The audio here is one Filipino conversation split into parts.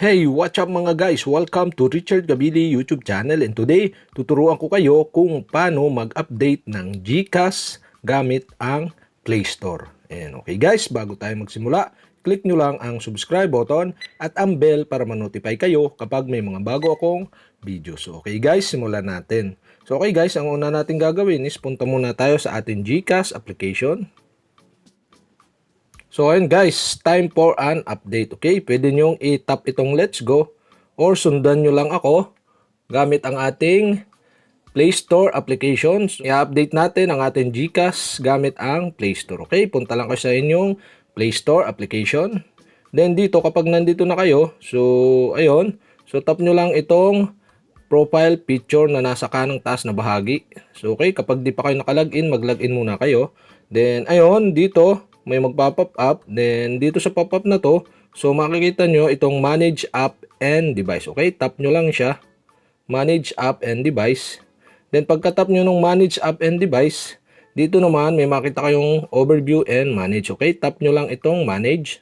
Hey, what's up mga guys? Welcome to Richard Cabile YouTube channel, and today tuturuan ko kayo kung paano mag-update ng Gcash gamit ang Playstore. And okay guys, bago tayo magsimula, click nyo lang ang subscribe button at ang bell para ma-notify kayo kapag may mga bago akong videos. So okay guys, simulan natin. So okay guys, ang una natin gagawin is punta muna tayo sa ating Gcash application. So ayun guys, time for an update. Okay, pwede nyong i-tap itong let's go or sundan nyo lang ako gamit ang ating Play Store applications. I-update natin ang ating Gcash gamit ang Play Store. Okay, punta lang kayo sa inyong Play Store application. Then dito, kapag nandito na kayo, so ayun, so tap nyo lang itong profile picture na nasa kanang taas na bahagi. So okay, kapag di pa kayo nakalagin, mag-login muna kayo. Then ayun, dito may magpa-pop up. Then dito sa pop-up na to, so makikita nyo itong manage app and device. Okay, tap nyo lang siya, manage app and device. Then pagka-tap nyo ng manage app and device, dito naman may makita kayong overview and manage. Okay, tap nyo lang itong manage.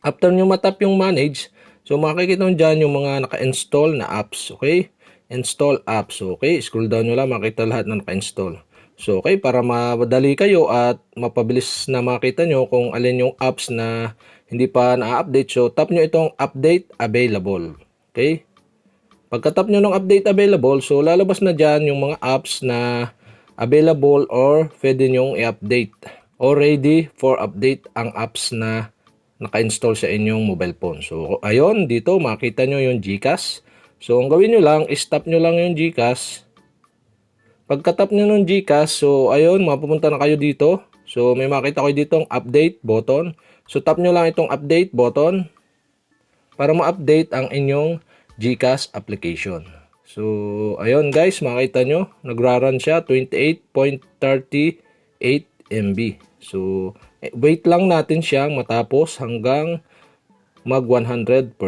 After nyo matap yung manage, so makikita nyo dyan yung mga naka-install na apps. Okay, install apps. Okay, scroll down nyo lang, makita lahat na naka-install. So okay, para madali kayo at mapabilis na makita nyo kung alin yung apps na hindi pa na-update, so tap nyo itong update available. Okay, pagka-tap nyo ng update available, so lalabas na dyan yung mga apps na available or pwede nyong i-update or ready for update ang apps na naka-install sa inyong mobile phone. So ayun, dito makita nyo yung Gcash. So ang gawin nyo lang is tap nyo lang yung Gcash. Pagka-tap nyo ng Gcash, so ayun, mapupunta na kayo dito. So may makita kayo dito ang update button. So tap nyo lang itong update button para ma-update ang inyong Gcash application. So ayun guys, makita nyo, nagra-run siya 28.38 MB. So wait lang natin siyang matapos hanggang mag 100%.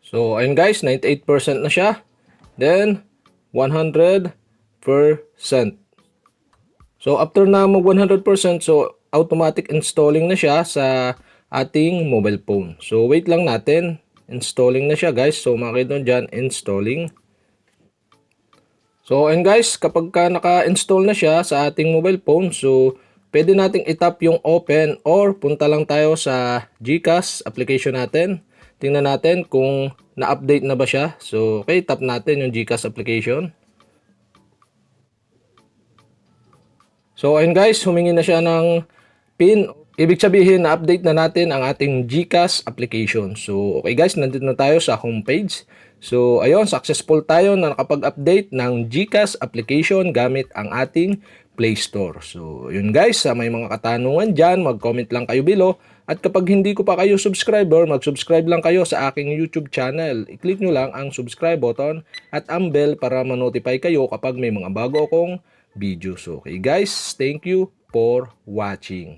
So ayun guys, 98% na siya. Then 100%. So after na mag 100%, so automatic installing na siya sa ating mobile phone. So wait lang natin, installing na siya guys. So makita nyo dyan, installing. So and guys, kapag ka naka-install na siya sa ating mobile phone, so pwede nating itap yung open or punta lang tayo sa Gcash application natin. Tingnan natin kung na-update na ba siya. So, okay, tap natin yung Gcash application. So, ayun guys, humingi na siya ng PIN. Ibig sabihin, na-update na natin ang ating Gcash application. So, okay guys, nandito na tayo sa homepage. So, ayun, successful tayo na nakapag-update ng Gcash application gamit ang ating Play Store. So, yun guys, may mga katanungan dyan, mag-comment lang kayo below. At kapag hindi ko pa kayo subscriber, mag-subscribe lang kayo sa aking YouTube channel. I-click nyo lang ang subscribe button at ang bell para ma-notify kayo kapag may mga bago akong videos. Okay guys, thank you for watching.